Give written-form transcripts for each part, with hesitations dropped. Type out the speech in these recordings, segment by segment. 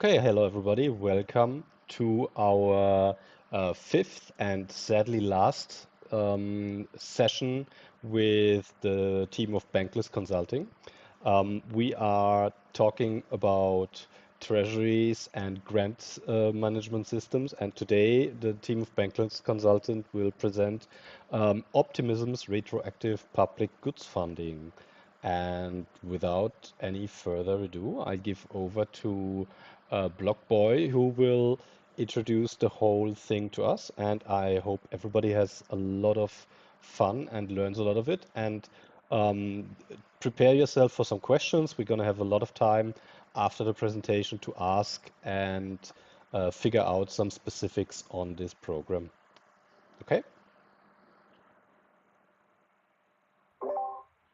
Okay, hello everybody. Welcome to our fifth and sadly last session with the team of Bankless Consulting. We are talking about treasuries and grant management systems, and today the team of Bankless Consultant will present Optimism's retroactive public goods funding. And without any further ado, I give over to Block Boy, who will introduce the whole thing to us. And I hope everybody has a lot of fun and learns a lot of it. And um, prepare yourself for some questions. We're going to have a lot of time after the presentation to ask and figure out some specifics on this program. Okay?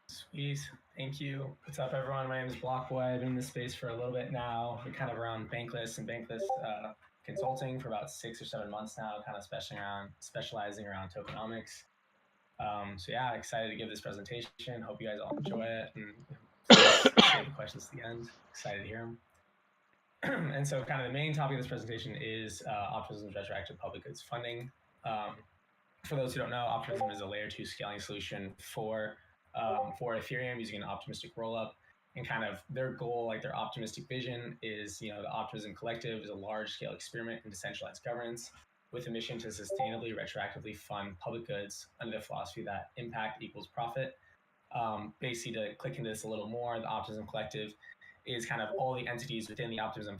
Sweet. Thank you. What's up, everyone? My name is Blockboy. I've been in this space for a little bit now. We're kind of around Bankless and Bankless Consulting for about 6 or 7 months now, kind of specializing around tokenomics. So yeah, excited to give this presentation. Hope you guys all enjoy it, and please save the questions to the end. Excited to hear them. And so kind of the main topic of this presentation is Optimism's retroactive public goods funding. For those who don't know, Optimism is a layer 2 scaling solution for Ethereum using an optimistic rollup. And kind of their goal, like their optimistic vision, is the Optimism Collective is a large-scale experiment in decentralized governance with a mission to sustainably retroactively fund public goods under the philosophy that impact equals profit. Basically, to click into this a little more, the Optimism Collective is kind of all the entities within the Optimism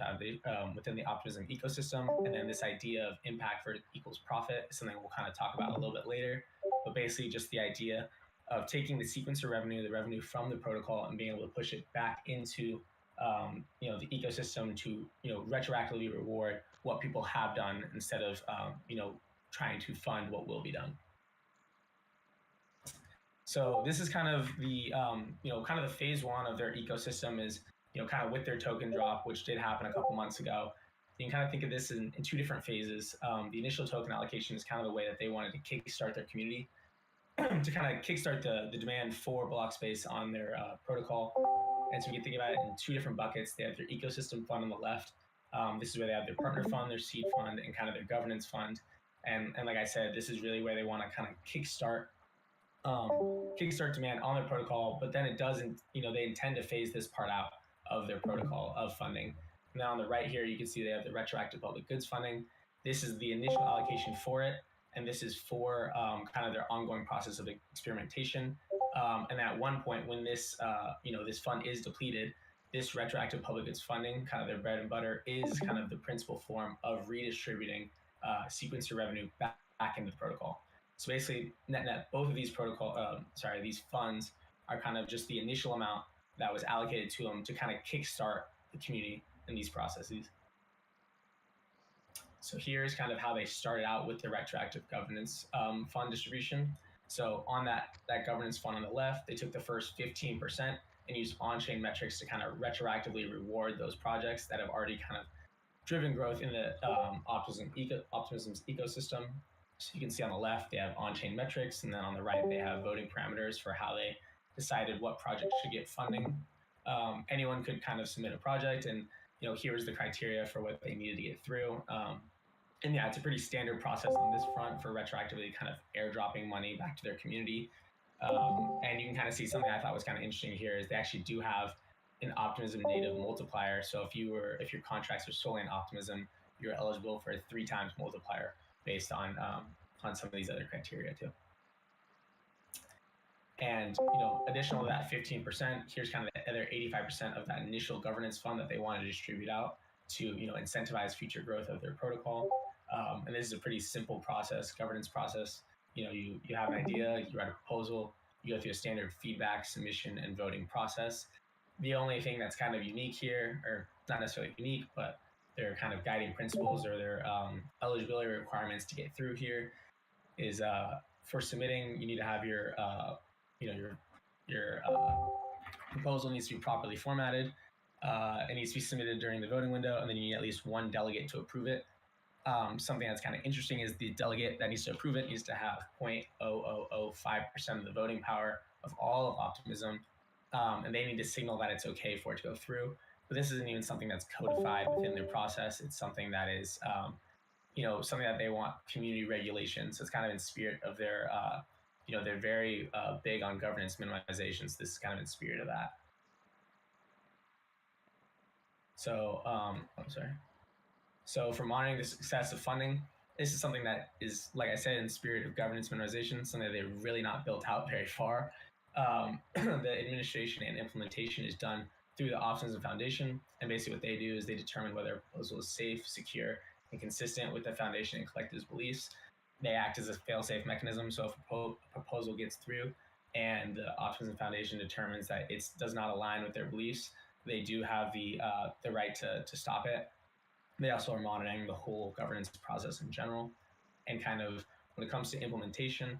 within the Optimism ecosystem, and then this idea of impact for equals profit is something we'll kind of talk about a little bit later. But basically, just the idea of taking the sequencer revenue, the revenue from the protocol, and being able to push it back into the ecosystem to retroactively reward what people have done instead of trying to fund what will be done. So this is kind of the kind of the phase one of their ecosystem is kind of with their token drop, which did happen a couple months ago. You can kind of think of this in two different phases. The initial token allocation is kind of the way that they wanted to kickstart their community to kind of kickstart the demand for block space on their protocol. And so we can think about it in two different buckets. They have their ecosystem fund on the left. This is where they have their partner fund, their seed fund, and kind of their governance fund. And like I said, this is really where they want to kind of kickstart demand on their protocol, but then it doesn't, they intend to phase this part out of their protocol of funding. Now on the right here, you can see they have the retroactive public goods funding. This is the initial allocation for it, and this is for kind of their ongoing process of experimentation. And at one point when this, this fund is depleted, this retroactive public goods funding, kind of their bread and butter, is kind of the principal form of redistributing sequencer revenue back into the protocol. So basically, net, both of these these funds are kind of just the initial amount that was allocated to them to kind of kickstart the community in these processes. So here's kind of how they started out with the retroactive governance fund distribution. So on that governance fund on the left, they took the first 15% and used on-chain metrics to kind of retroactively reward those projects that have already kind of driven growth in the Optimism's ecosystem. So you can see on the left, they have on-chain metrics, and then on the right, they have voting parameters for how they decided what project should get funding. Anyone could kind of submit a project, and here's the criteria for what they needed to get through. And yeah, it's a pretty standard process on this front for retroactively kind of airdropping money back to their community. And you can kind of see something I thought was kind of interesting here is they actually do have an Optimism native multiplier. So if your contracts are solely in Optimism, you're eligible for a 3 times multiplier based on some of these other criteria too. And additional to that 15%, here's kind of the other 85% of that initial governance fund that they want to distribute out to incentivize future growth of their protocol. And this is a pretty simple process, governance process. You have an idea, you write a proposal, you go through a standard feedback, submission, and voting process. The only thing that's kind of unique here, or not necessarily unique, but their kind of guiding principles or their eligibility requirements to get through here is for submitting, you need to have your proposal needs to be properly formatted. It needs to be submitted during the voting window, and then you need at least one delegate to approve it. Something that's kind of interesting is the delegate that needs to approve it needs to have 0.0005% of the voting power of all of Optimism, and they need to signal that it's okay for it to go through. but this isn't even something that's codified within their process. It's something that is, something that they want community regulation. So it's kind of in spirit of their, they're very big on governance minimization. So this is kind of in spirit of that. So, I'm sorry. So for monitoring the success of funding, this is something that is, like I said, in spirit of governance minimization, something that they've really not built out very far. The administration and implementation is done through the Optimism Foundation. And basically what they do is they determine whether a proposal is safe, secure, and consistent with the foundation and collective's beliefs. They act as a fail-safe mechanism. So if a proposal gets through and the Optimism Foundation determines that it does not align with their beliefs, they do have the right to stop it. They also are monitoring the whole governance process in general. And kind of when it comes to implementation,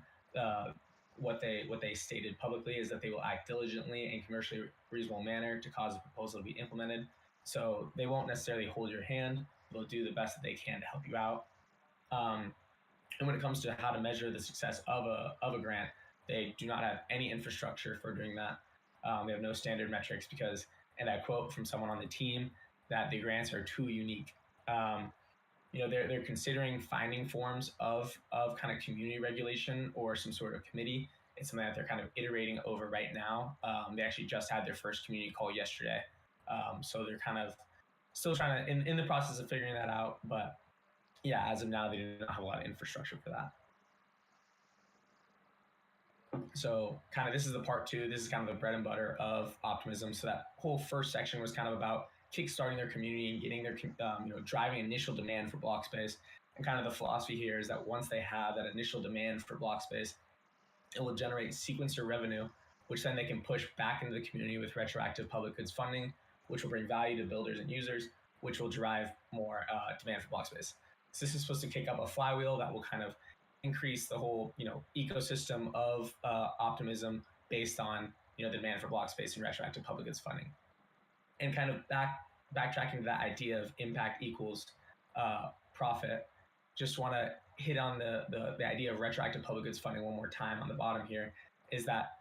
what they stated publicly is that they will act diligently and commercially reasonable manner to cause the proposal to be implemented. So they won't necessarily hold your hand. They'll do the best that they can to help you out. And when it comes to how to measure the success of a grant, they do not have any infrastructure for doing that. They have no standard metrics because, and I quote from someone on the team, that the grants are too unique. They're considering finding forms of kind of community regulation or some sort of committee. It's something that they're kind of iterating over right now. They actually just had their first community call yesterday. So they're kind of still trying to, in the process of figuring that out. But yeah, as of now, they do not have a lot of infrastructure for that. So kind of this is the part two. This is kind of the bread and butter of Optimism. So that whole first section was kind of about kickstarting their community and getting their, driving initial demand for block space. And kind of the philosophy here is that once they have that initial demand for block space, it will generate sequencer revenue, which then they can push back into the community with retroactive public goods funding, which will bring value to builders and users, which will drive more demand for block space. So this is supposed to kick up a flywheel that will kind of increase the whole, ecosystem of Optimism based on, the demand for block space and retroactive public goods funding. And kind of backtracking to that idea of impact equals profit, just want to hit on the idea of retroactive public goods funding one more time on the bottom here, is that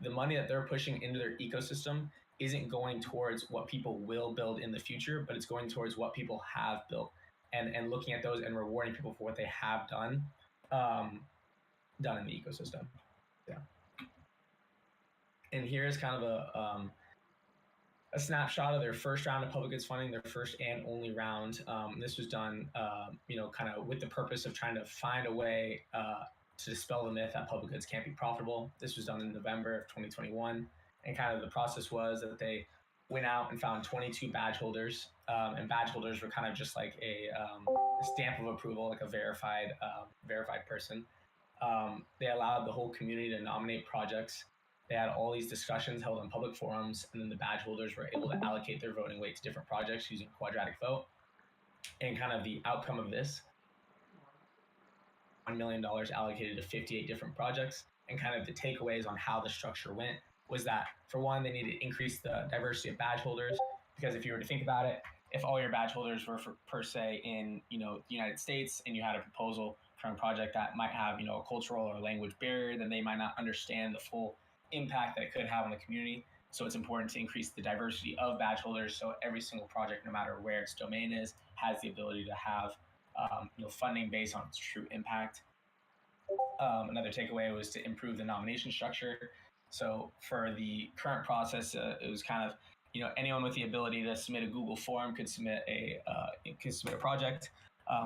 the money that they're pushing into their ecosystem isn't going towards what people will build in the future, but it's going towards what people have built and looking at those and rewarding people for what they have done in the ecosystem. Yeah. And here's kind of a snapshot of their first round of public goods funding, their first and only round. This was done, kind of with the purpose of trying to find a way to dispel the myth that public goods can't be profitable. This was done in November of 2021. And kind of the process was that they went out and found 22 badge holders. And badge holders were kind of just like a stamp of approval, like a verified person. They allowed the whole community to nominate projects. They had all these discussions held in public forums, and then the badge holders were able to allocate their voting weight to different projects using quadratic vote. And kind of the outcome of this, $1 million allocated to 58 different projects. And kind of the takeaways on how the structure went was that, for one, they needed to increase the diversity of badge holders, because if you were to think about it, if all your badge holders were per se in the United States, and you had a proposal from a project that might have a cultural or language barrier, then they might not understand the full impact that it could have on the community. So it's important to increase the diversity of badge holders, so every single project, no matter where its domain is, has the ability to have funding based on its true impact. Another takeaway was to improve the nomination structure. So for the current process, it was kind of anyone with the ability to submit a Google form could submit a project,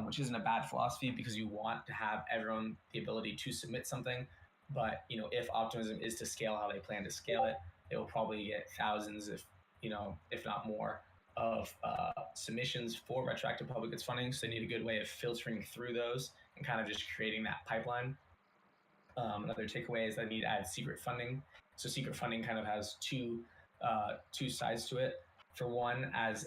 which isn't a bad philosophy, because you want to have everyone the ability to submit something. But if Optimism is to scale how they plan to scale it, they will probably get thousands, if not more, of submissions for retroactive public goods funding. So they need a good way of filtering through those and kind of just creating that pipeline. Another takeaway is that they need to add secret funding. So secret funding kind of has two sides to it. For one, as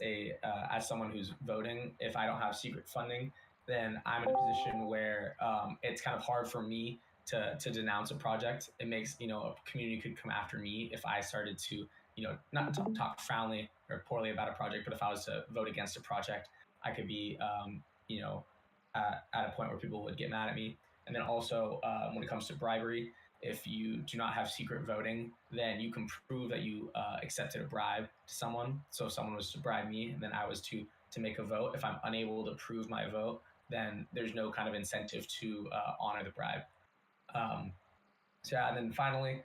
someone who's voting, if I don't have secret funding, then I'm in a position where it's kind of hard for me to denounce a project. It makes a community could come after me if I started to not talk frowningly or poorly about a project, but if I was to vote against a project, I could be at a point where people would get mad at me. And then also when it comes to bribery, if you do not have secret voting, then you can prove that you accepted a bribe to someone. So if someone was to bribe me and then I was to make a vote, if I'm unable to prove my vote, then there's no kind of incentive to honor the bribe. So yeah, and then finally,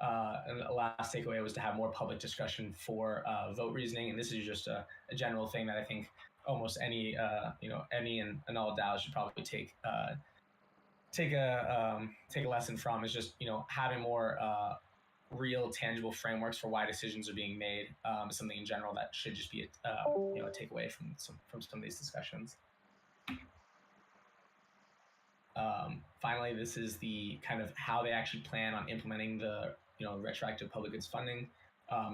and the last takeaway was to have more public discussion for vote reasoning. And this is just a general thing that I think almost any any and all DAOs should probably take a lesson from, is just having more real tangible frameworks for why decisions are being made. Something in general that should just be a takeaway from some of these discussions. Finally, this is the kind of how they actually plan on implementing the retroactive public goods funding.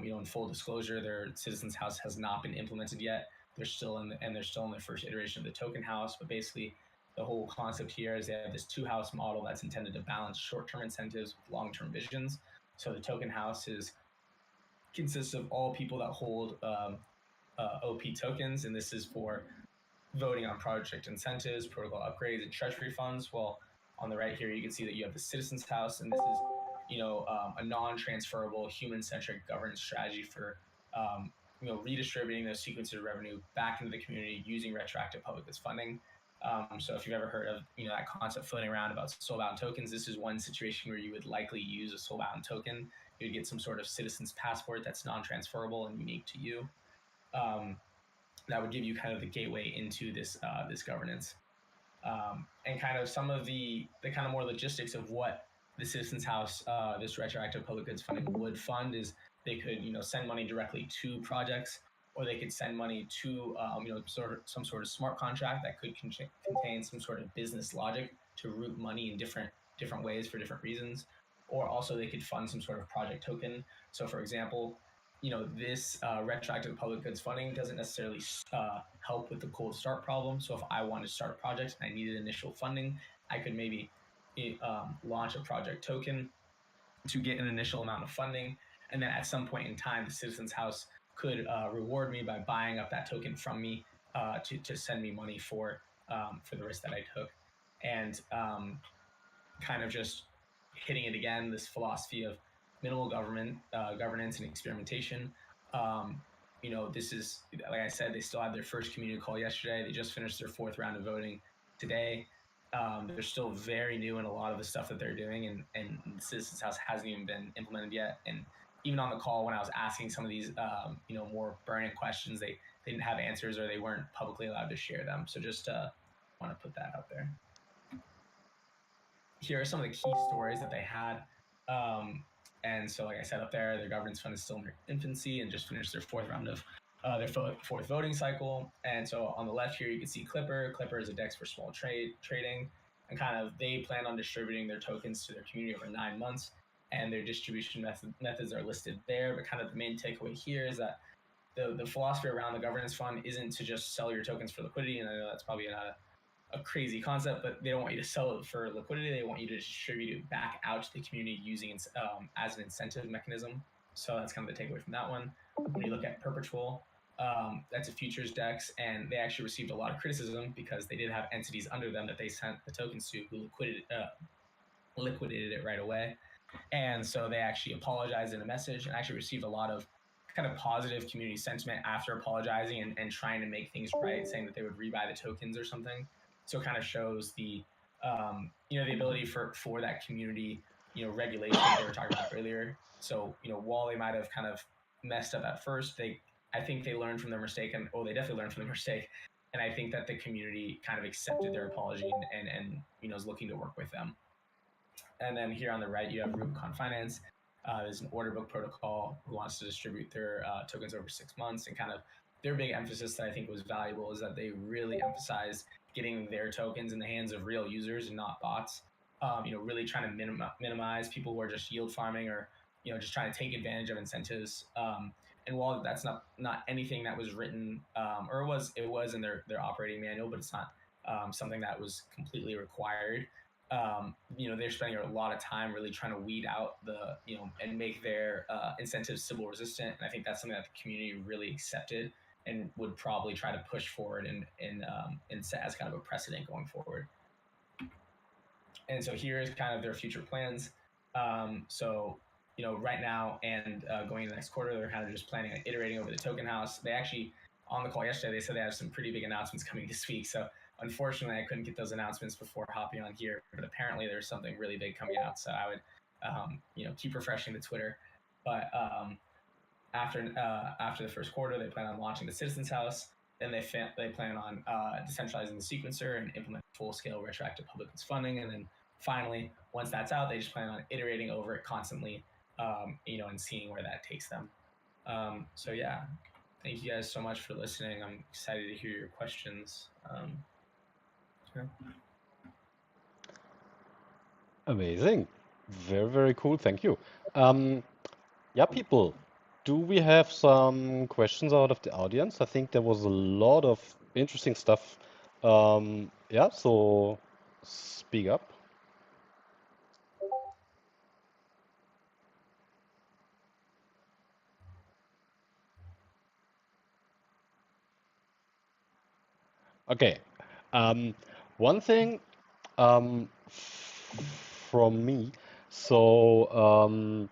In full disclosure, their Citizens House has not been implemented yet. They're still in the first iteration of the token house, but basically the whole concept here is they have this two-house model that's intended to balance short-term incentives with long-term visions. So the token house consists of all people that hold OP tokens, and this is for voting on project incentives, protocol upgrades, and treasury funds. Well, on the right here, you can see that you have the Citizens House, and this is a non-transferable, human-centric governance strategy for redistributing those sequences of revenue back into the community using retroactive public goods funding. So if you've ever heard of that concept floating around about soul-bound tokens, this is one situation where you would likely use a soul-bound token. You'd get some sort of citizen's passport that's non-transferable and unique to you. That would give you kind of the gateway into this governance, and kind of some of the kind of more logistics of what the Citizens House, this retroactive public goods funding would fund is they could send money directly to projects, or they could send money to some sort of smart contract that could contain some sort of business logic to route money in different ways for different reasons, or also they could fund some sort of project token. So for example, this retroactive public goods funding doesn't necessarily help with the cold start problem. So if I wanted to start a project and I needed initial funding, I could maybe launch a project token to get an initial amount of funding. And then at some point in time, the Citizens House could reward me by buying up that token from me to send me money for the risk that I took. And kind of just hitting it again, this philosophy of minimal governance and experimentation. This is, like I said, they still had their first community call yesterday. They just finished their 4th round of voting today. They're still very new in a lot of the stuff that they're doing, and the Citizens House hasn't even been implemented yet. And even on the call, when I was asking some of these, more burning questions, they didn't have answers, or they weren't publicly allowed to share them. So just want to put that out there. Here are some of the key stories that they had. And so, like I said up there, their governance fund is still in their infancy and just finished their 4th round of their 4th voting cycle. And so on the left here, you can see Clipper. Clipper is a DEX for small trading. And kind of they plan on distributing their tokens to their community over 9 months. And their distribution methods are listed there. But kind of the main takeaway here is that the philosophy around the governance fund isn't to just sell your tokens for liquidity. And I know that's probably not a crazy concept, but they don't want you to sell it for liquidity. They want you to distribute it back out to the community using it as an incentive mechanism. So that's kind of the takeaway from that one. When you look at Perpetual, that's a futures DEX, and they actually received a lot of criticism because they did have entities under them that they sent the tokens to who liquidated it right away. And so they actually apologized in a message and actually received a lot of kind of positive community sentiment after apologizing and trying to make things right, saying that they would rebuy the tokens or something. So it kind of shows the the ability for that community regulation that we were talking about earlier. So while they might have kind of messed up at first, I think they learned from their mistake, and they definitely learned from their mistake. And I think that the community kind of accepted their apology and is looking to work with them. And then here on the right, you have Rubicon Finance. There's an order book protocol who wants to distribute their tokens over 6 months, and kind of their big emphasis that I think was valuable is that they really emphasized getting their tokens in the hands of real users and not bots. Really trying to minimize people who are just yield farming or just trying to take advantage of incentives. And while that's not anything that was written, or it was in their operating manual, but it's not something that was completely required. They're spending a lot of time really trying to weed out and make their incentives Sybil resistant. And I think that's something that the community really accepted and would probably try to push forward and set as kind of a precedent going forward. And so here is kind of their future plans. So right now and going into the next quarter, they're kind of just planning on iterating over the token house. They actually, on the call yesterday, they said they have some pretty big announcements coming this week. So unfortunately, I couldn't get those announcements before hopping on here, but apparently there's something really big coming out. So I would keep refreshing the Twitter. But after the first quarter, they plan on launching the Citizens House. Then they plan on decentralizing the sequencer and implement full scale retroactive public goods funding. And then finally, once that's out, they just plan on iterating over it constantly, and seeing where that takes them. So yeah, thank you guys so much for listening. I'm excited to hear your questions. Yeah. Amazing. Very, very cool. Thank you. Yeah, people, do we have some questions out of the audience? I think there was a lot of interesting stuff. Yeah, so speak up. Okay. Um, One thing from me. So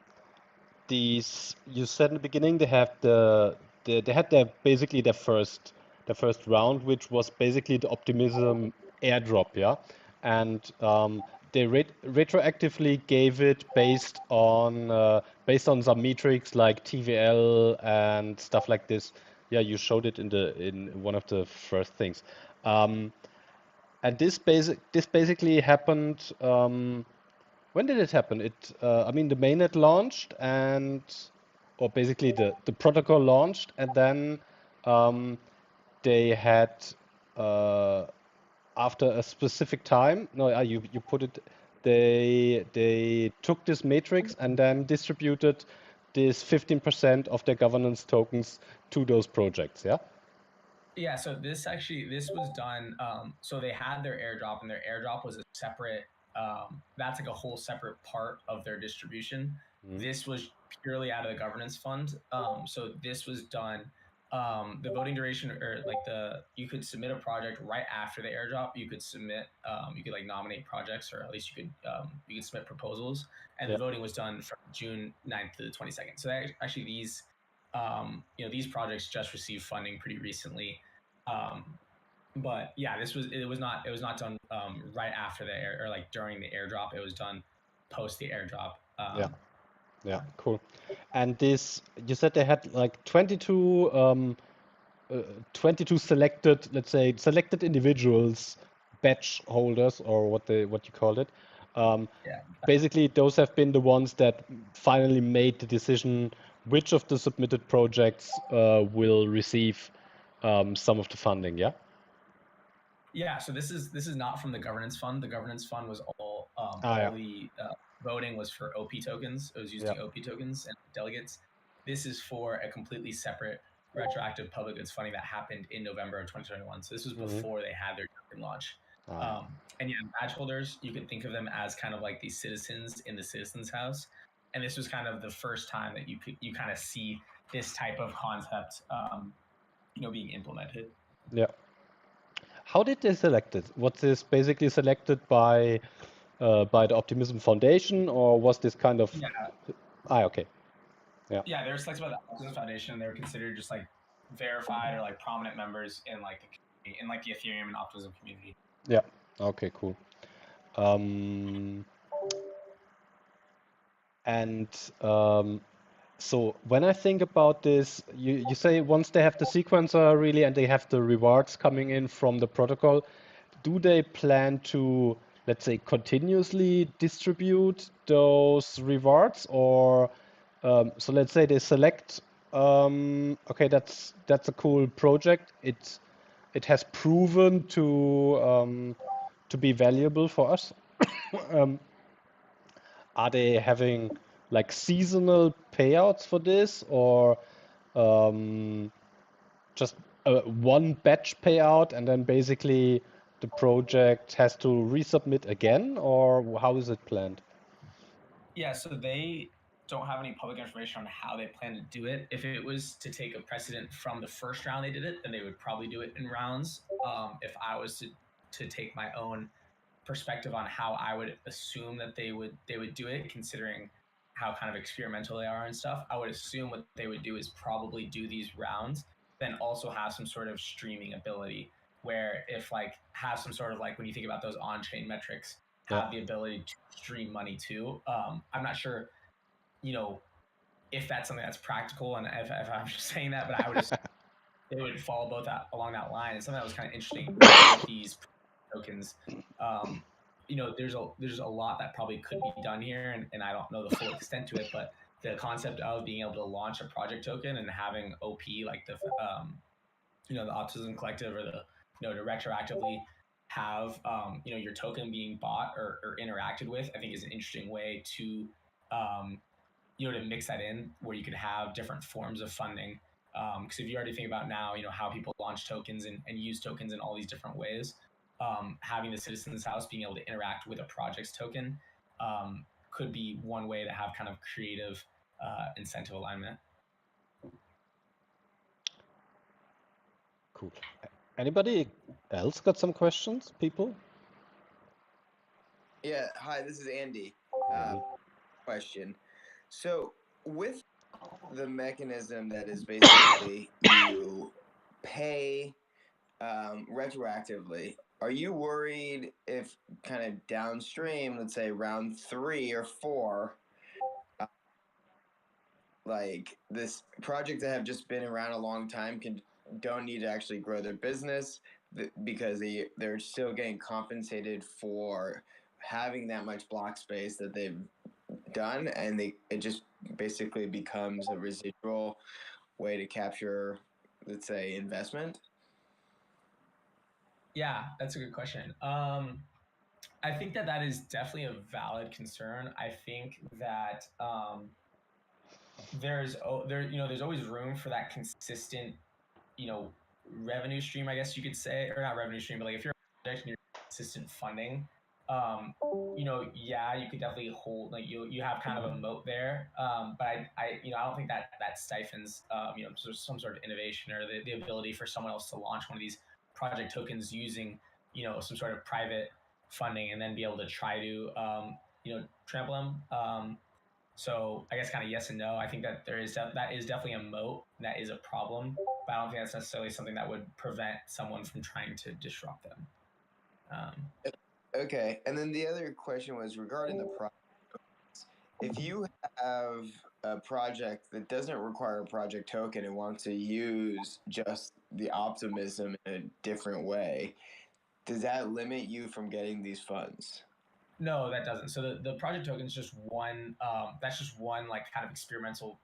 these you said in the beginning they had their first round, which was basically the Optimism airdrop, yeah, and they retroactively gave it based on some metrics like TVL and stuff like this. Yeah, you showed it in one of the first things. Um, and this basically happened. When did it happen? I mean, the mainnet launched or basically the protocol launched, and then um, they had uh, after a specific time. No, you put it. They took this matrix and then distributed this 15% of their governance tokens to those projects. Yeah. Yeah, so this was done. So they had their airdrop, and their airdrop was a separate. That's like a whole separate part of their distribution. Mhm. This was purely out of the governance fund. So this was done. The voting duration, or like you could submit a project right after the airdrop. You could submit. You could like nominate projects, or at least you could submit proposals. And the Yeah. voting was done from June 9th to the 22nd. So actually these projects just received funding pretty recently. But yeah, it was not done right after the air, or like during the airdrop. It was done post the airdrop. Yeah. Yeah. Yeah. Cool. And this, you said they had like 22 selected, let's say, selected individuals, badge holders, or what you called it. Um, Yeah. Basically, those have been the ones that finally made the decision which of the submitted projects will receive some of the funding. Yeah. Yeah, so this is not from the governance fund. The governance fund was Yeah. all the voting was for OP tokens. It was Yeah. using OP tokens and delegates. This is for a completely separate retroactive public goods funding that happened in November of 2021. So this was Hmm. before they had their token launch. Yeah. And yeah, badge holders, you could think of them as kind of like these citizens in the citizens house. And this was kind of the first time that you kind of see this type of concept, being implemented. Yeah. How did they select it? Was this basically selected by the Optimism Foundation, or was this kind of? Yeah, Okay. Yeah. yeah, they were selected by the Optimism Foundation. They were considered just like verified or like prominent members in like the community, in like the Ethereum and Optimism community. Yeah. Okay, cool. Um, and so when I think about this, you say once they have the sequencer really and they have the rewards coming in from the protocol, do they plan to, let's say, continuously distribute those rewards, or so let's say they select, okay, that's a cool project. It has proven to be valuable for us. Um, are they having like seasonal payouts for this, or um, just one batch payout and then basically the project has to resubmit again, or how is it planned? Yeah, so they don't have any public information on how they plan to do it. If it was to take a precedent from the first round they did it, then they would probably do it in rounds. If I was to take my own perspective on how I would assume that they would do it, considering how kind of experimental they are and stuff. I would assume what they would do is probably do these rounds, then also have some sort of streaming ability, where if like have some sort of like, when you think about those on-chain metrics, have the ability to stream money too. I'm not sure, if that's something that's practical, and if I'm just saying that, but I would assume they would follow both along that line. And something that was kind of interesting with these tokens, there's a lot that probably could be done here, and I don't know the full extent to it, but the concept of being able to launch a project token and having OP like the Optimism Collective, or to retroactively have your token being bought or interacted with, I think is an interesting way to to mix that in, where you could have different forms of funding. Because if you already think about now, how people launch tokens and use tokens in all these different ways, having the Citizens House being able to interact with a project's token could be one way to have kind of creative incentive alignment. Cool. Anybody else got some questions, people? Yeah, hi, this is Andy. Question. So with the mechanism that is basically you pay retroactively, are you worried if kind of downstream, let's say round 3 or 4, like this project that have just been around a long time don't need to actually grow their business because they're still getting compensated for having that much block space that they've done, and it just basically becomes a residual way to capture, let's say, investment? Yeah, that's a good question. I think that is definitely a valid concern. I think that there's always room for that consistent, revenue stream, I guess you could say, or not revenue stream, but like if you're a project and you're consistent funding, you could definitely hold, like you have kind of a moat there. But I don't think that stifles, some sort of innovation or the ability for someone else to launch one of these project tokens using, some sort of private funding, and then be able to try to, trample them. So I guess kind of yes and no. I think that that is definitely a moat. That is a problem, but I don't think that's necessarily something that would prevent someone from trying to disrupt them. Okay, and then the other question was regarding the project. If you have a project that doesn't require a project token and wants to use just the Optimism in a different way, does that limit you from getting these funds? No, that doesn't. So the project token is just one. That's just one like kind of experimental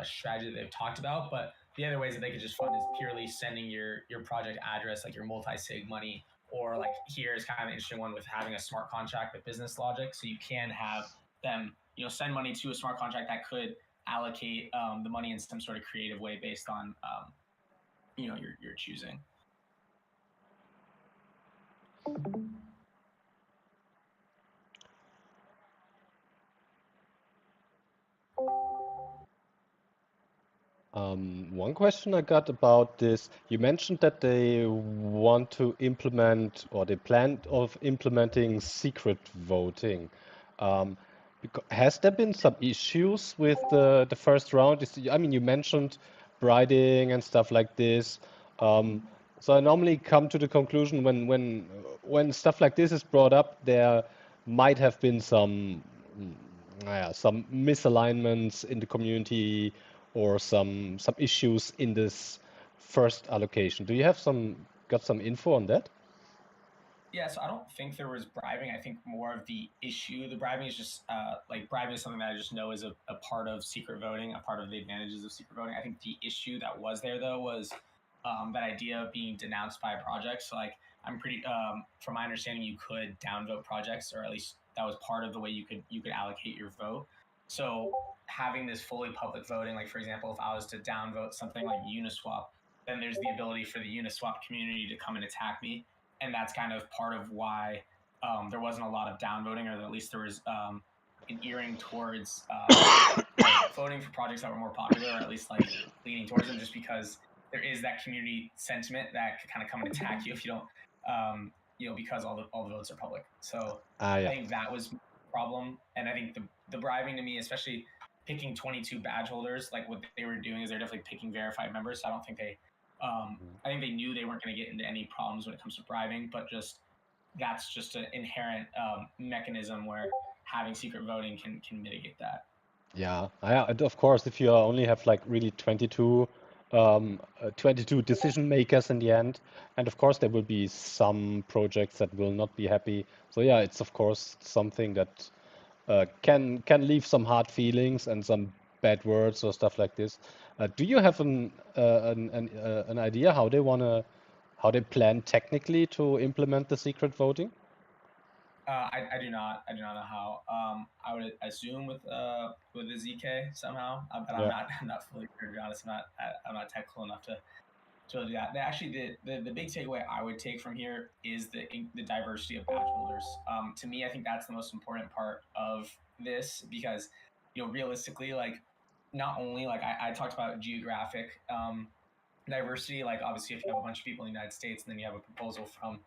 strategy that they've talked about. But the other ways that they could just fund is purely sending your project address, like your multi-sig money, or like here is kind of an interesting one with having a smart contract with business logic. So you can have them, send money to a smart contract that could allocate the money in some sort of creative way based on, your choosing. One question I got about this, you mentioned that they want to implement, or they plan of implementing secret voting. Has there been some issues with the first round? I mean, you mentioned bribing and stuff like this. So I normally come to the conclusion when stuff like this is brought up, there might have been some misalignments in the community, or some issues in this first allocation. Do you have got some info on that? Yeah, so I don't think there was bribing. I think more of the issue, the bribing is just like bribing is something that I just know is a part of secret voting, a part of the advantages of secret voting. I think the issue that was there though was that idea of being denounced by a project. So like I'm pretty, from my understanding, you could downvote projects, or at least that was part of the way you could allocate your vote. So having this fully public voting, like for example, if I was to downvote something like Uniswap, then there's the ability for the Uniswap community to come and attack me. And that's kind of part of why there wasn't a lot of downvoting, or at least there was an earing towards voting for projects that were more popular, or at least like leaning towards them, just because there is that community sentiment that could kind of come and attack you if you don't, because all the votes are public. So Ah, I yeah. think that was the problem. And I think the bribing to me, especially picking 22 badge holders, like what they were doing is they're definitely picking verified members. So I don't think I think they knew they weren't going to get into any problems when it comes to bribing, but that's just an inherent mechanism where having secret voting can mitigate that. Yeah, and of course, if you only have like really 22 decision makers in the end, and of course there will be some projects that will not be happy. So yeah, it's of course something that can leave some hard feelings and some bad words or stuff like this. Do you have an idea how they plan technically to implement the secret voting? I do not know how. I would assume with the ZK somehow, but Yeah. I'm not fully sure, to be honest. I'm not technical enough to do that. Actually, the big takeaway I would take from here is the diversity of badge holders. To me, I think that's the most important part of this, because realistically, like, not only like I talked about geographic diversity, like obviously if you have a bunch of people in the United States and then you have a proposal from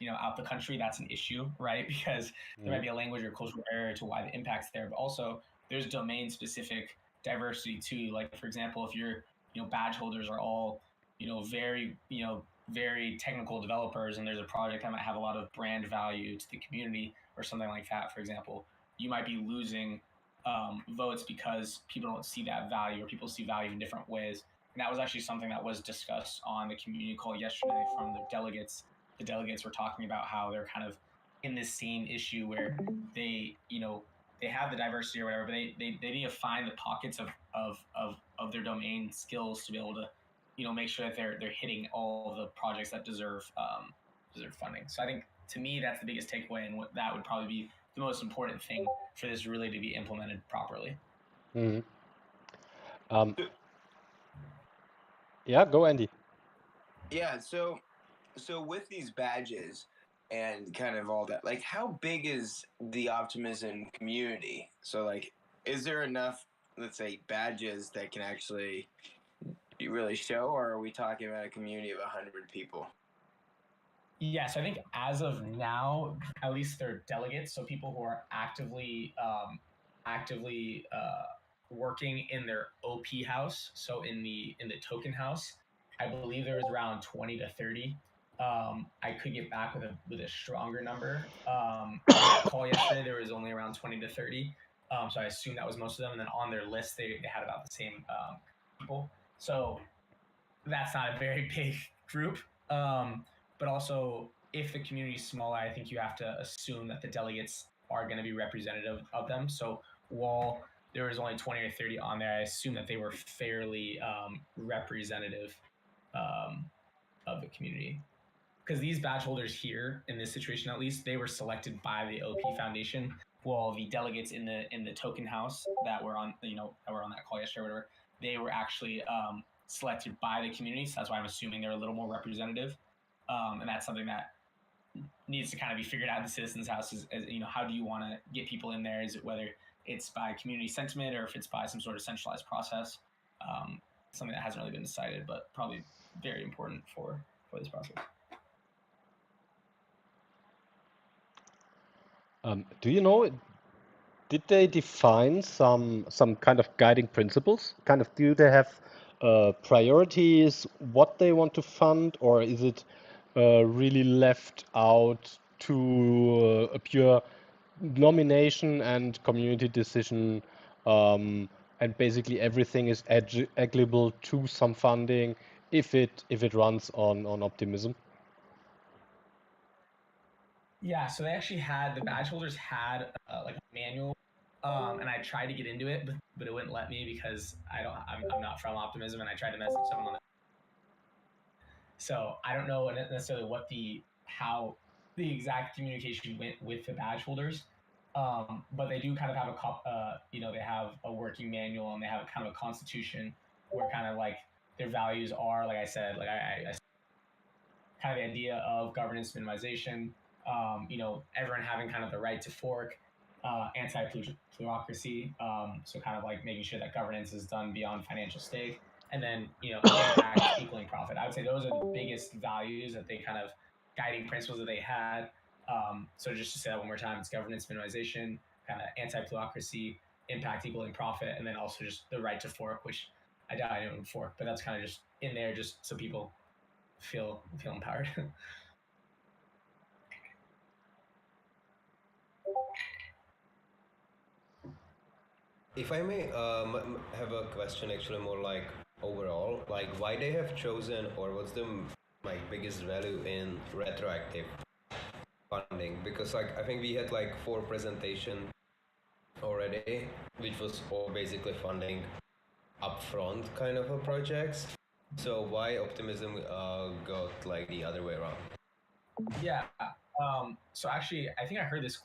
out the country, that's an issue, right? Because there might be a language or cultural barrier to why the impact's there, but also there's domain specific diversity too. Like, for example, if your badge holders are all very very technical developers, and there's a project that might have a lot of brand value to the community or something like that, for example, you might be losing votes because people don't see that value, or people see value in different ways. And that was actually something that was discussed on the community call yesterday from the delegates. The delegates were talking about how they're kind of in this same issue where they they have the diversity or whatever, but they need to find the pockets of their domain skills to be able to make sure that they're hitting all of the projects that deserve funding. So I think, to me, that's the biggest takeaway, and that would probably be the most important thing for this really to be implemented properly. Mhm. Yeah, go Andy. Yeah, so with these badges and kind of all that, like, how big is the Optimism community? So, like, is there enough, let's say, badges that can actually really show, or are we talking about a community of 100 people? Yeah, so I think as of now, at least they're delegates, so people who are actively working in their OP house, so in the token house. I believe there was around 20 to 30. I could get back with a stronger number. On that call yesterday, there was only around 20 to 30. So I assume that was most of them. And then on their list, they had about the same people. So that's not a very big group. But also, if the community is smaller, I think you have to assume that the delegates are going to be representative of them. So while there was only 20 or 30 on there, I assume that they were fairly representative of the community. Because these badge holders here, in this situation at least, they were selected by the OP Foundation, while the delegates in the token house that were on that call yesterday or whatever, they were actually selected by the community. So that's why I'm assuming they're a little more representative. And that's something that needs to kind of be figured out in the citizens' house. Is how do you want to get people in there? Is it whether it's by community sentiment or if it's by some sort of centralized process? Something that hasn't really been decided, but probably very important for this process. Do you know, did they define some kind of guiding principles? Kind of, do they have priorities, what they want to fund, or is it really left out to a pure nomination and community decision, and basically everything is eligible to some funding if it runs on Optimism? Yeah, so they actually had the badge holders had like a manual, and I tried to get into it, but it wouldn't let me because I'm not from Optimism, and I tried to message someone on it. So I don't know necessarily how the exact communication went with the badge holders, but they do kind of have they have a working manual, and they have kind of a constitution where kind of like their values are, like I said, like I kind of the idea of governance minimization, everyone having kind of the right to fork, anti-plutocracy, so kind of like making sure that governance is done beyond financial stake, and then impact equaling profit. I would say those are the biggest values that they kind of guiding principles that they had. So just to say that one more time, it's governance minimization, kind of anti-plutocracy, impact equaling profit, and then also just the right to fork, which I doubt anyone would fork, but that's kind of just in there just so people feel empowered. If I may have a question, actually more like overall, like why they have chosen, or what's the biggest value in retroactive funding? Because like I think we had like 4 presentations already, which was all basically funding upfront kind of a projects. So why Optimism got like the other way around? Yeah. So actually, I think I heard this.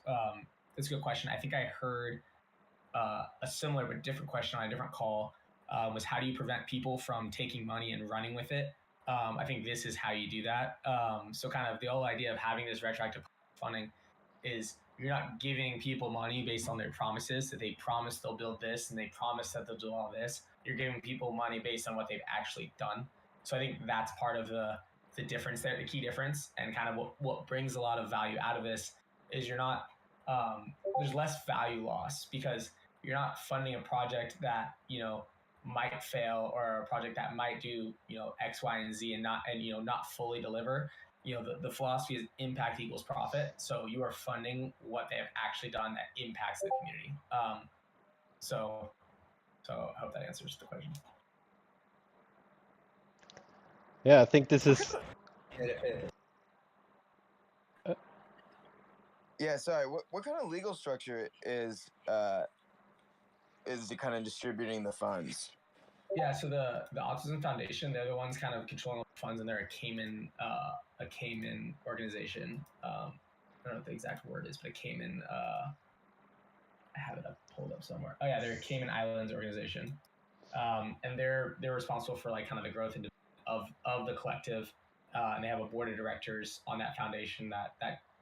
That's a good question. I think I heard a similar but different question on a different call. Was how do you prevent people from taking money and running with it? I think this is how you do that. So kind of the whole idea of having this retroactive funding is you're not giving people money based on their promises that they promise they'll build this and they promise that they'll do all this. You're giving people money based on what they've actually done. So I think that's part of the difference there, the key difference, and kind of what brings a lot of value out of this is you're not there's less value loss because you're not funding a project that might fail or a project that might do X, Y, and Z and not fully deliver. The philosophy is impact equals profit. So you are funding what they have actually done that impacts the community. So I hope that answers the question. Yeah, I think this is. Yeah, sorry. What kind of legal structure is kind of distributing the funds? Yeah, so the Autism Foundation, they're the ones kind of controlling the funds, and they're a Cayman organization. I don't know what the exact word is, but a Cayman. I have it pulled up somewhere. Oh yeah, they're a Cayman Islands organization, and they're responsible for like kind of the growth of the collective, and they have a board of directors on that foundation that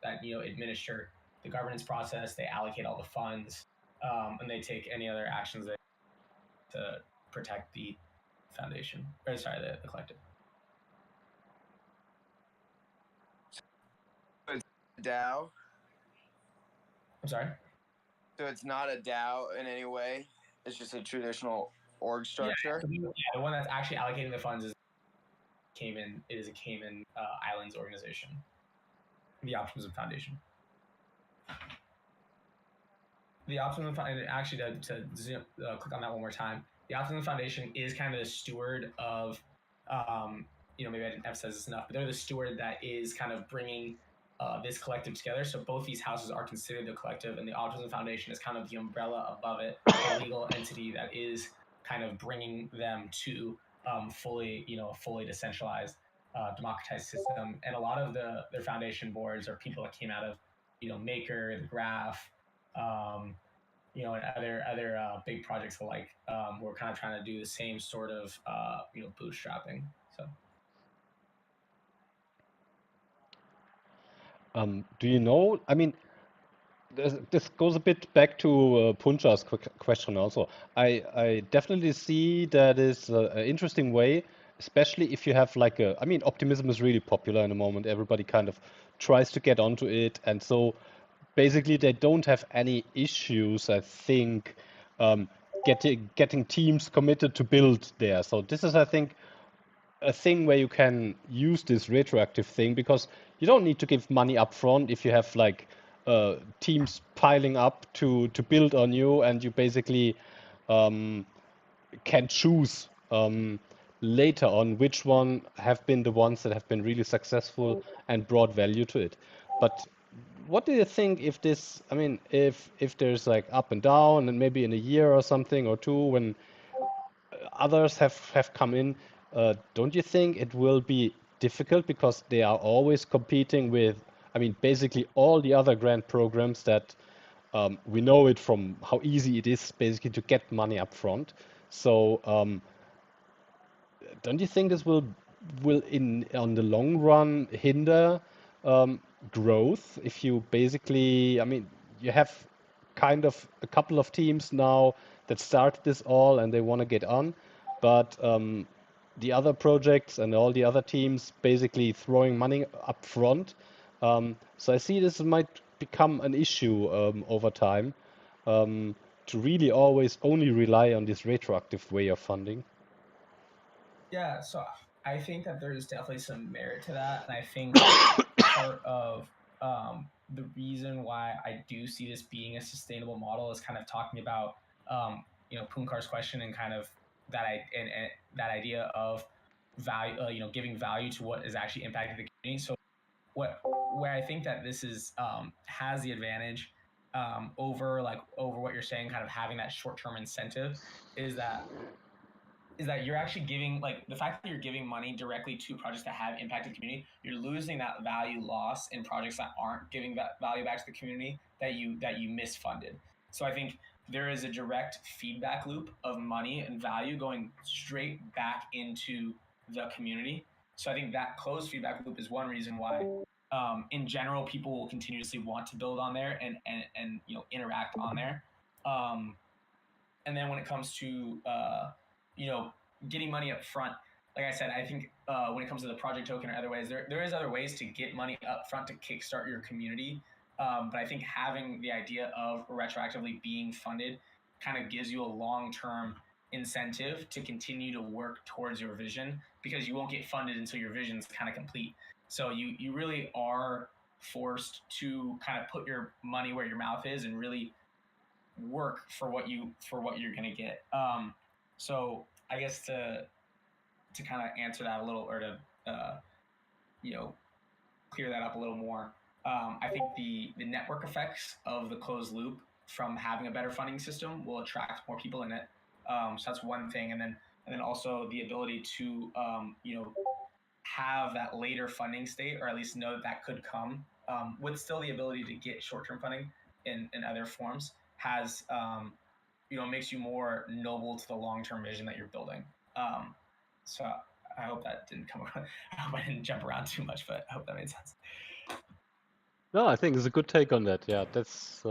administer the governance process. They allocate all the funds, and they take any other actions to protect the foundation, or sorry, the collective. DAO? I'm sorry? So it's not a DAO in any way? It's just a traditional org structure? Yeah, the one that's actually allocating the funds is Cayman. It is a Cayman Islands organization, the Optimism Foundation. The Optimism Foundation, actually, to zoom, click on that one more time, the Optimism Foundation is kind of the steward of, maybe I didn't emphasize this enough, but they're the steward that is kind of bringing this collective together. So both these houses are considered the collective, and the Optimism Foundation is kind of the umbrella above it, the legal entity that is kind of bringing them to fully decentralized, democratized system. And a lot of their foundation boards are people that came out of, Maker, the Graph, and other big projects alike. We're kind of trying to do the same sort of bootstrapping. So. Do you know? I mean, this goes a bit back to Punja's question also. I definitely see that is an interesting way, especially if you have like I mean, optimism is really popular in the moment. Everybody kind of tries to get onto it, and so basically they don't have any issues, I think, getting teams committed to build there. So this is, I think, a thing where you can use this retroactive thing because you don't need to give money up front if you have like teams piling up to build on you, and you basically can choose later on which one have been the ones that have been really successful and brought value to it. But what do you think if this, I mean, if there's like up and down and maybe in a year or something or two when others have come in, don't you think it will be difficult because they are always competing with, I mean, basically all the other grant programs that we know it from how easy it is basically to get money up front. So don't you think this will in on the long run hinder growth if you basically, I mean, you have kind of a couple of teams now that started this all and they want to get on, but the other projects and all the other teams basically throwing money up front. So I see this might become an issue over time, um, to really always only rely on this retroactive way of funding. Yeah, so I think that there's definitely some merit to that, and I think part of the reason why I do see this being a sustainable model is kind of talking about Punkar's question and kind of and that idea of value, giving value to what is actually impacting the community. So where I think that this is has the advantage over what you're saying, kind of having that short term incentive, is that you're actually giving, like, the fact that you're giving money directly to projects that have impacted the community, you're losing that value loss in projects that aren't giving that value back to the community that you misfunded. So I think there is a direct feedback loop of money and value going straight back into the community. So I think that closed feedback loop is one reason why, in general, people will continuously want to build on there and interact on there. And then when it comes to getting money up front, like I said, I think when it comes to the project token or other ways, there is other ways to get money up front to kickstart your community. But I think having the idea of retroactively being funded kind of gives you a long-term incentive to continue to work towards your vision, because you won't get funded until your vision's kind of complete. So you really are forced to kind of put your money where your mouth is and really work for what you're going to get. So I guess to kind of answer that a little, or to clear that up a little more, I think the network effects of the closed loop from having a better funding system will attract more people in it. So that's one thing, and then also the ability to have that later funding state, or at least know that could come, with still the ability to get short-term funding in other forms, has makes you more noble to the long-term vision that you're building. So I hope that didn't come across. I hope I didn't jump around too much, but I hope that made sense. No, I think it's a good take on that. Yeah, that's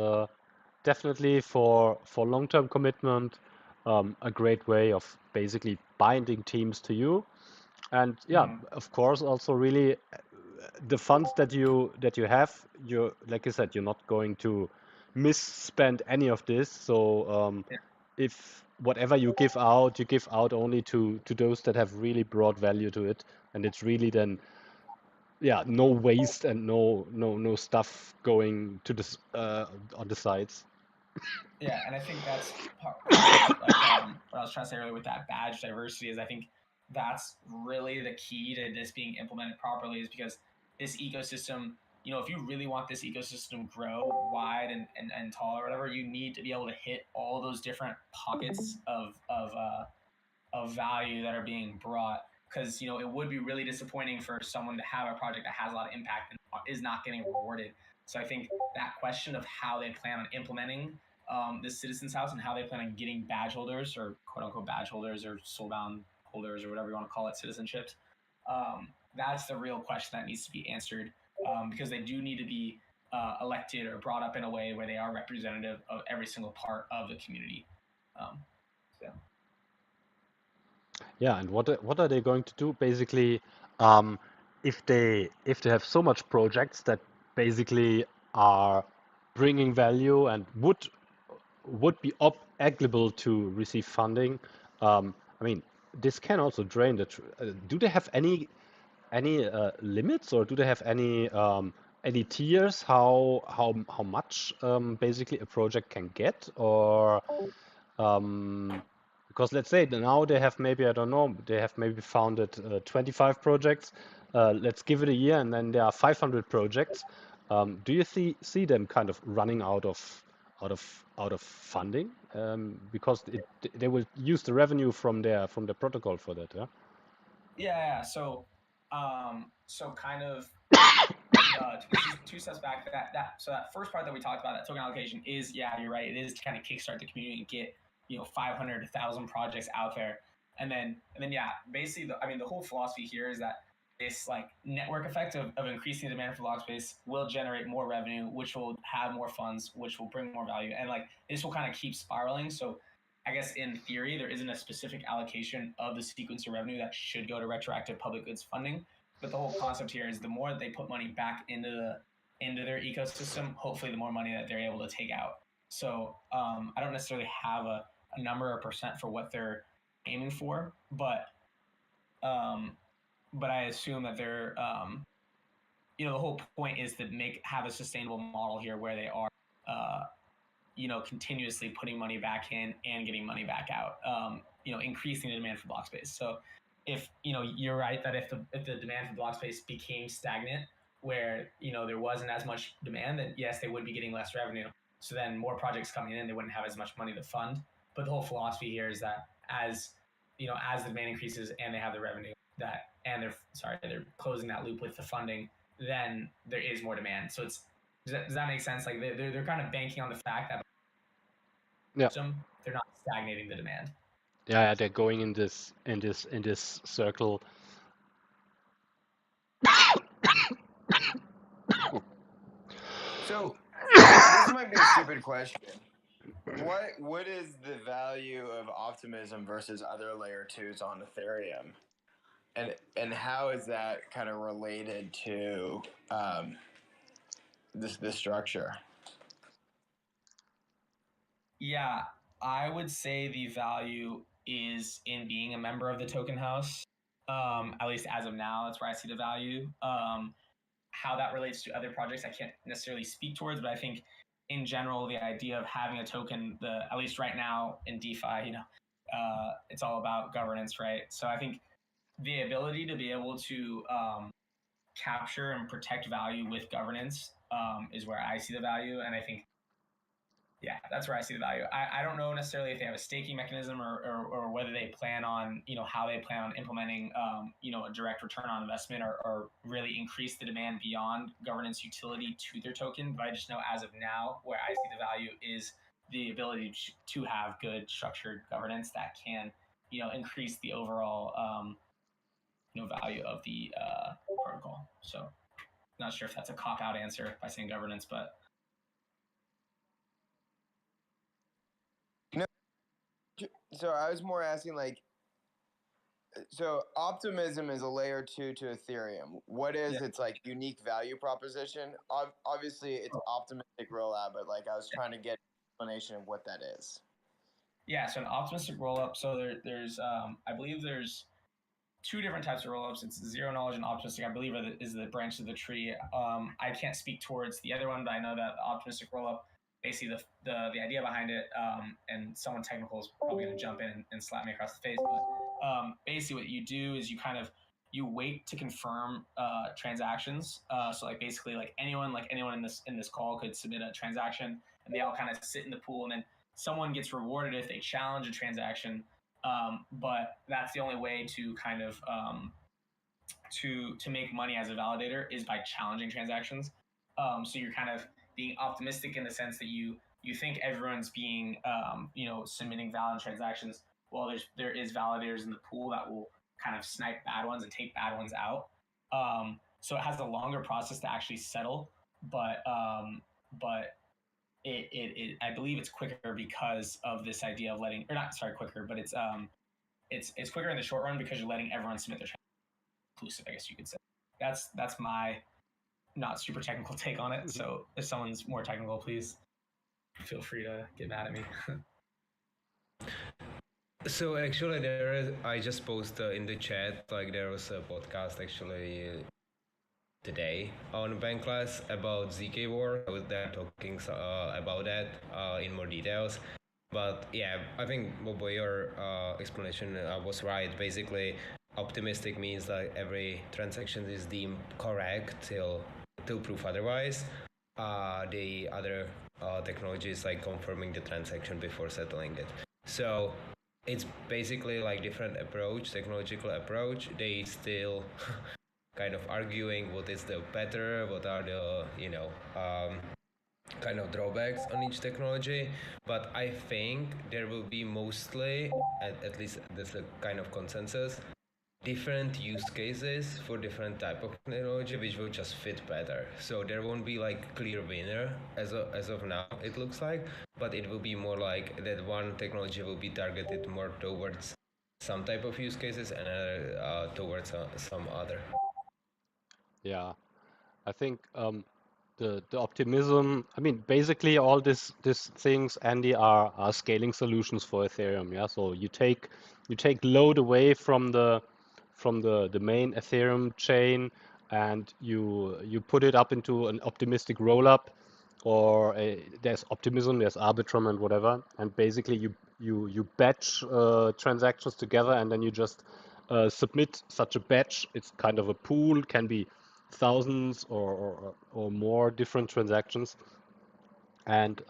definitely for long-term commitment, a great way of basically binding teams to you. And yeah, of course, also really the funds that you have, like I said, you're not going to misspend any of this. So Yeah. if whatever you give out only to those that have really brought value to it, and it's really then no waste and no stuff going to this on the sides. Yeah, and I think that's part of like what I was trying to say earlier with that badge diversity, is I think that's really the key to this being implemented properly, is because this ecosystem, if you really want this ecosystem to grow wide and tall or whatever, you need to be able to hit all those different pockets of value that are being brought. Because it would be really disappointing for someone to have a project that has a lot of impact and is not getting rewarded. So I think that question of how they plan on implementing this Citizens House and how they plan on getting badge holders, or quote unquote badge holders, or soulbound holders, or whatever you want to call it, citizenships, that's the real question that needs to be answered, because they do need to be elected or brought up in a way where they are representative of every single part of the community. So. Yeah, and what are they going to do basically, if they have so much projects that basically are bringing value and would be eligible to receive funding? I mean, this can also drain the. Do they have any limits, or do they have any tiers how much basically a project can get, or because let's say now they have maybe, I don't know, they have maybe founded 25 projects. Let's give it a year, and then there are 500 projects. Do you see them kind of running out of funding, because they will use the revenue from the protocol for that? Yeah. Yeah. So kind of two steps back. That first part that we talked about, that token allocation, is, yeah, you're right. It is to kind of kickstart the community and get 500 to 1,000 projects out there, and then yeah, basically the whole philosophy here is that this like network effect of increasing the demand for block space will generate more revenue, which will have more funds, which will bring more value, and like this will kind of keep spiraling. So I guess in theory, there isn't a specific allocation of the sequencer revenue that should go to retroactive public goods funding. But the whole concept here is the more that they put money back into their ecosystem, hopefully the more money that they're able to take out. So I don't necessarily have a number or percent for what they're aiming for, but I assume that they're the whole point is to have a sustainable model here where they are continuously putting money back in and getting money back out, increasing the demand for block space. So if you're right that if the demand for block space became stagnant, where there wasn't as much demand, then yes, they would be getting less revenue. So then more projects coming in, they wouldn't have as much money to fund. But the whole philosophy here is that as the demand increases and they have the revenue they're closing that loop with the funding, then there is more demand. So does that make sense? Like they're kind of banking on the fact that they're not stagnating the demand. Yeah, they're going in this circle. So this might be a stupid question. What is the value of Optimism versus other layer 2s on Ethereum? And how is that kind of related to this structure? Yeah, I would say the value is in being a member of the token house. At least as of now, that's where I see the value. How that relates to other projects, I can't necessarily speak towards, but I think in general, the idea of having a token, at least right now in DeFi, it's all about governance, right? So I think the ability to be able to capture and protect value with governance is where I see the value. And I think, yeah, that's where I see the value. I don't know necessarily if they have a staking mechanism or whether they plan on, how they plan on implementing, a direct return on investment or really increase the demand beyond governance utility to their token. But I just know as of now, where I see the value is the ability to have good structured governance that can, increase the overall, value of the protocol. So not sure if that's a cop-out answer by saying governance, but so I was more asking so Optimism is a layer 2 to Ethereum. What is its unique value proposition? Obviously it's optimistic rollout, but I was trying to get an explanation of what that is. Yeah, so an optimistic rollup. So there's I believe there's two different types of rollups. It's zero knowledge and optimistic, I believe, is the branch of the tree. I can't speak towards the other one, but I know that the optimistic rollup, basically the idea behind it, and someone technical is probably going to jump in and slap me across the face. But basically, what you do is you wait to confirm transactions. So basically, anyone in this call could submit a transaction, and they all kind of sit in the pool, and then someone gets rewarded if they challenge a transaction. But that's the only way to kind of to make money as a validator is by challenging transactions. So you're kind of being optimistic in the sense that you think everyone's being submitting valid transactions. Well, there is validators in the pool that will kind of snipe bad ones and take bad ones out. So it has a longer process to actually settle, but it I believe it's quicker because of this idea of quicker, but it's quicker in the short run because you're letting everyone submit their inclusive, I guess you could say. That's my not super technical take on it. So if someone's more technical, please feel free to get mad at me. So actually, I just posted in the chat, there was a podcast actually today on Bankless about ZK War. I was there talking about that in more details. But yeah, I think Bobo, your explanation was right. Basically, optimistic means that every transaction is deemed correct till proof otherwise. The other technology is confirming the transaction before settling it. So it's basically different technological approach. They still kind of arguing what is the better, what are the kind of drawbacks on each technology. But I think there will be mostly, at least there's a kind of consensus, different use cases for different type of technology which will just fit better. So there won't be like clear winner as of now, it looks like, but it will be more like that one technology will be targeted more towards some type of use cases and towards some other. Yeah, I think the optimism. I mean, basically all this things, Andy, are scaling solutions for Ethereum. Yeah, so you take load away from the main Ethereum chain, and you put it up into an optimistic rollup, or there's Optimism, there's Arbitrum, and whatever. And basically you batch transactions together, and then you just submit such a batch. It's kind of a pool, can be thousands or more different transactions, and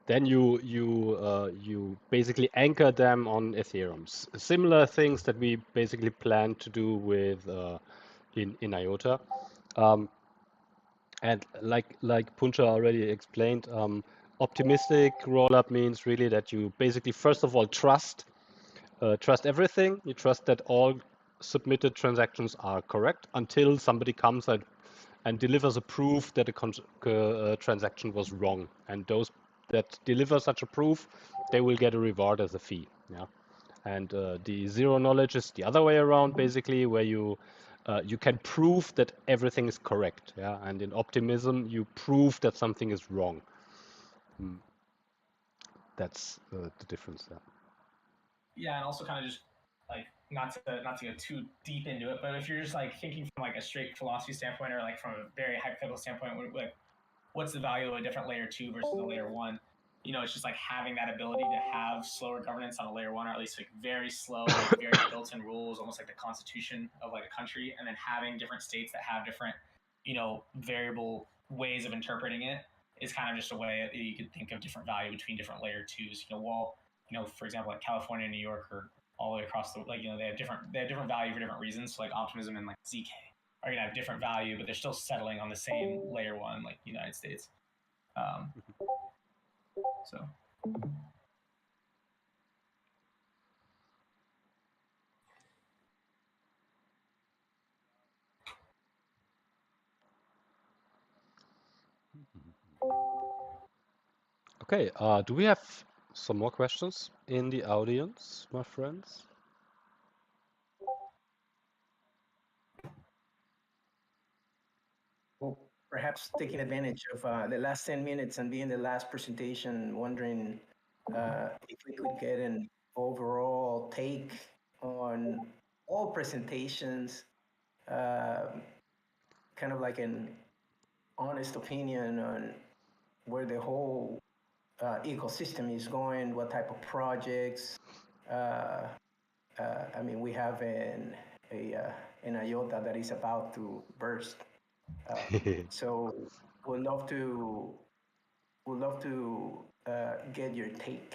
then you basically anchor them on Ethereum. Similar things that we basically plan to do with in IOTA. Um, and like Puncha already explained, optimistic rollup means really that you basically first of all trust everything. You trust that all submitted transactions are correct until somebody comes and delivers a proof that a transaction was wrong. And those that deliver such a proof, they will get a reward as a fee. Yeah. And the zero knowledge is the other way around, basically, where you can prove that everything is correct. Yeah. And in optimism, you prove that something is wrong. That's the difference there. Yeah, and also kind of just like not to go too deep into it, but if you're just like thinking from like a straight philosophy standpoint or like from a very hypothetical standpoint, like what's the value of a different layer 2 versus a layer 1? You know, it's just like having that ability to have slower governance on a layer 1, or at least like very slow, like very built-in rules, almost like the constitution of like a country, and then having different states that have different, you know, variable ways of interpreting it is kind of just a way that you could think of different value between different layer 2s. You know, while, you know, for example, like California and New York are all the way across the, like, you know, they have different value for different reasons. So like Optimism and like ZK are gonna have different value, but they're still settling on the same layer 1, like United States. So Okay, do we have some more questions in the audience, my friends? Well, perhaps taking advantage of the last 10 minutes and being the last presentation, wondering if we could get an overall take on all presentations, kind of like an honest opinion on where the whole ecosystem is going, what type of projects. I mean, we have an IOTA that is about to burst. So we'd love to get your take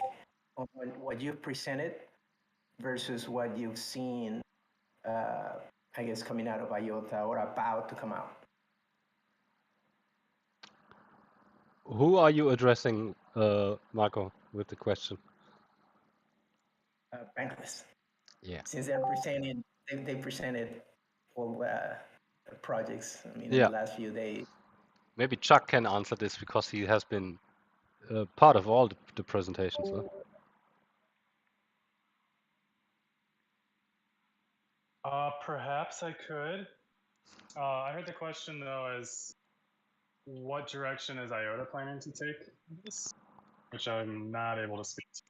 on what you've presented versus what you've seen, I guess, coming out of IOTA or about to come out. Who are you addressing, Marco, with the question? Bankless. Yeah. Since they're presenting, they presented all projects. I mean, in Yeah. the last few days. Maybe Chuck can answer this because he has been part of all the presentations. Huh? Perhaps I could. I heard the question though as what direction is IOTA planning to take this, which I'm not able to speak to.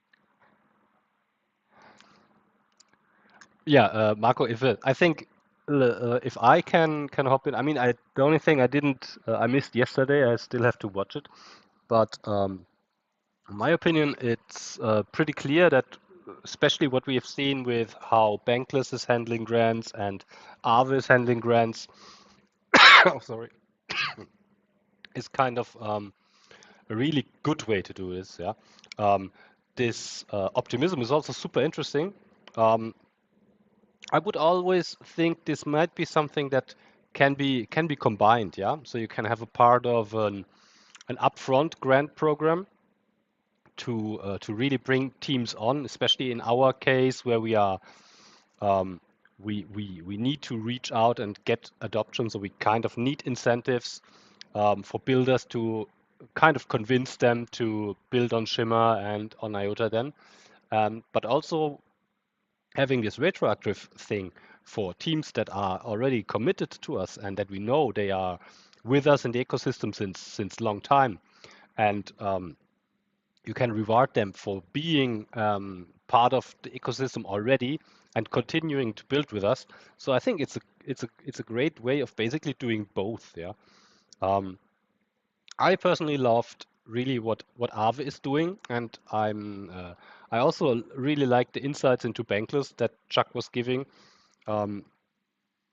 Yeah, Marco, I think if I can hop in, I mean, the only thing I missed yesterday, I still have to watch it, but in my opinion, it's pretty clear that, especially what we have seen with how Bankless is handling grants and Aave is handling grants, oh, sorry, is kind of a really good way to do this. Yeah, this optimism is also super interesting. I would always think this might be something that can be combined. Yeah, so you can have a part of an upfront grant program to really bring teams on, especially in our case where we are we need to reach out and get adoption. So we kind of need incentives for builders to kind of convince them to build on Shimmer and on IOTA then. But also having this retroactive thing for teams that are already committed to us and that we know they are with us in the ecosystem since long time, and you can reward them for being part of the ecosystem already and continuing to build with us. So I think it's a great way of basically doing both. Yeah. I personally loved really what Aave is doing, and I also really like the insights into Bankless that Chuck was giving. Um,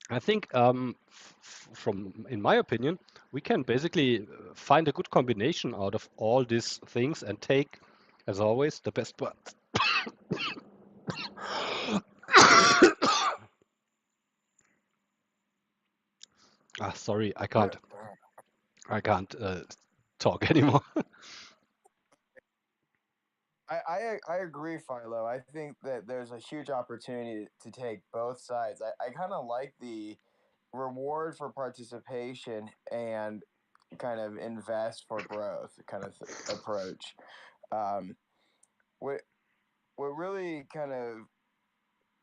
I think from in my opinion, we can basically find a good combination out of all these things and take, as always, the best parts. Sorry, I can't talk anymore. I agree, Philo. I think that there's a huge opportunity to take both sides. I kind of like the reward for participation and kind of invest for growth kind of approach. Um, what what really kind of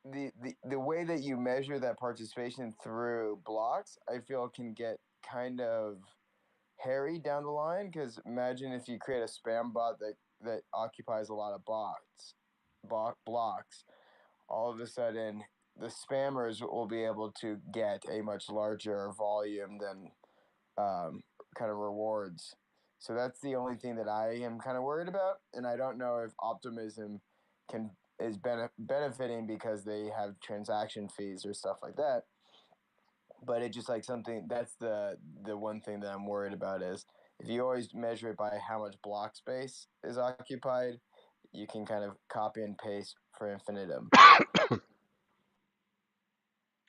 the way that you measure that participation through blocks, I feel can get kind of hairy down the line, because imagine if you create a spam bot that occupies a lot of blocks, all of a sudden the spammers will be able to get a much larger volume than kind of rewards. So that's the only thing that I am kind of worried about, and I don't know if Optimism can is benefiting because they have transaction fees or stuff like that. But it's just like something that's the one thing that I'm worried about is if you always measure it by how much block space is occupied, you can kind of copy and paste for infinitum.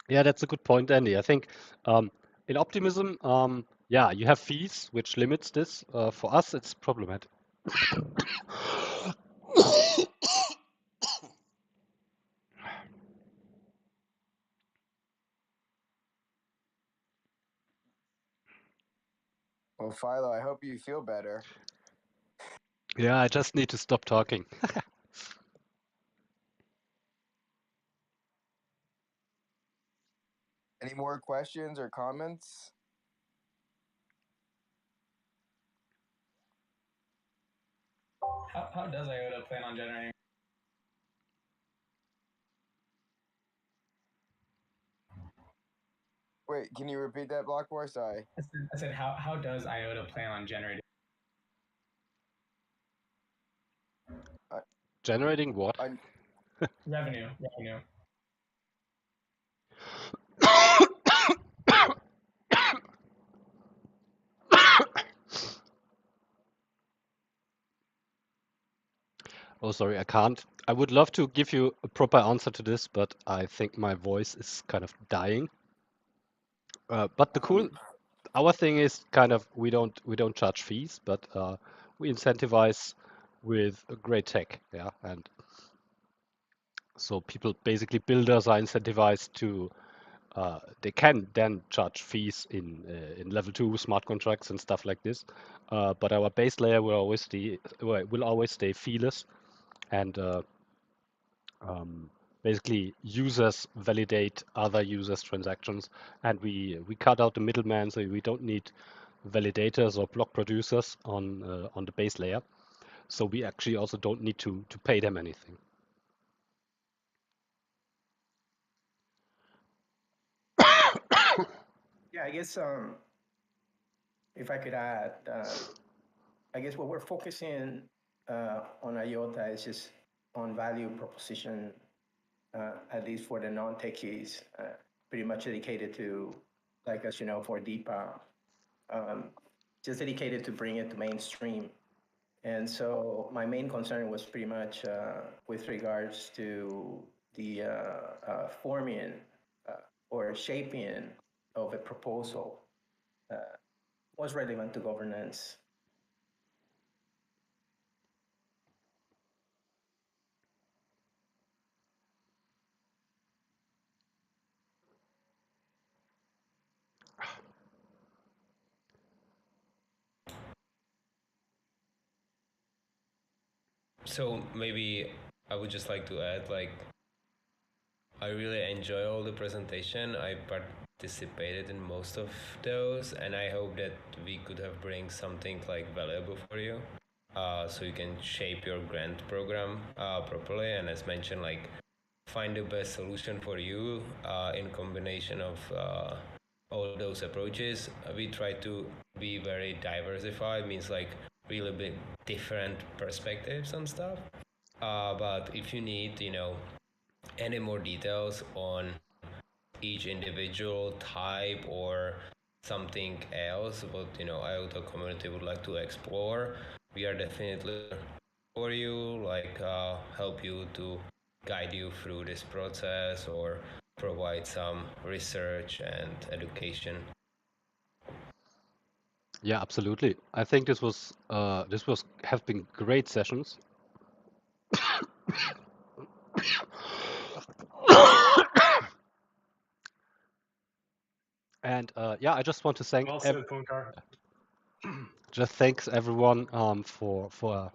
Yeah, that's a good point, Andy. I think in Optimism, yeah, you have fees, which limits this. For us, it's problematic. Well, Philo, I hope you feel better. Yeah, I just need to stop talking. Any more questions or comments? How does IOTA plan on generating? Wait, can you repeat that, Blockboy? Sorry. I said how does IOTA plan on generating Generating what? revenue? Oh, sorry, I can't. I would love to give you a proper answer to this, but I think my voice is kind of dying. But our thing is kind of we don't charge fees, but we incentivize with a great tech, yeah. And so people, basically builders, are incentivized to they can then charge fees in level 2 smart contracts and stuff like this. But our base layer will always stay feeless, and basically users validate other users' transactions, and we cut out the middleman, so we don't need validators or block producers on the base layer. So we actually also don't need to pay them anything. Yeah, I guess if I could add, I guess what we're focusing on IOTA is just on value proposition, at least for the non-techies, pretty much dedicated to, like, as you know, for DEPA, just dedicated to bring it to mainstream. And so my main concern was pretty much with regards to the forming or shaping of a proposal was relevant to governance. So maybe I would just like to add, like, I really enjoy all the presentation. I participated in most of those, and I hope that we could have bring something like valuable for you, so you can shape your grant program properly. And as mentioned, like, find the best solution for you in combination of all those approaches. We try to be very diversified, means like really big different perspectives on stuff. But if you need, any more details on each individual type or something else what IOTA community would like to explore, we are definitely for you, like help you to guide you through this process or provide some research and education. Yeah, absolutely. I think this was have been great sessions. And yeah, I just want to thank Well said, Punkar. just thanks everyone for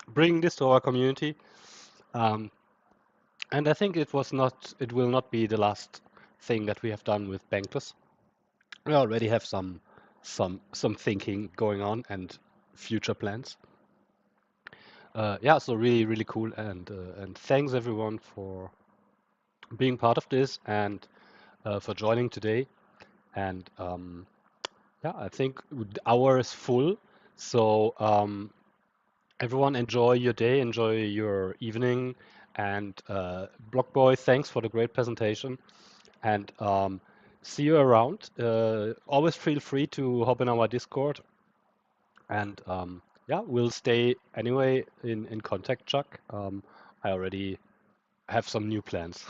bringing this to our community. And I think it will not be the last thing that we have done with Bankless. We already have some thinking going on and future plans. Yeah, so really cool, and thanks everyone for being part of this and for joining today. And yeah, I think the hour is full, so everyone enjoy your day, enjoy your evening, and Blockboy, thanks for the great presentation, and see you around. Always feel free to hop in our Discord, and yeah, we'll stay anyway in contact, Chuck. I already have some new plans.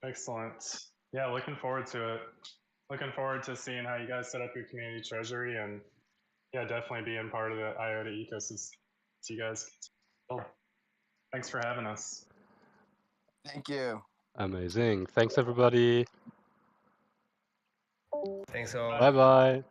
Excellent. Yeah, looking forward to it. Looking forward to seeing how you guys set up your community treasury, and yeah, definitely being part of the IOTA ecosystem. See you guys. Thanks for having us. Thank you. Amazing. Thanks, everybody. Thanks all. Bye bye.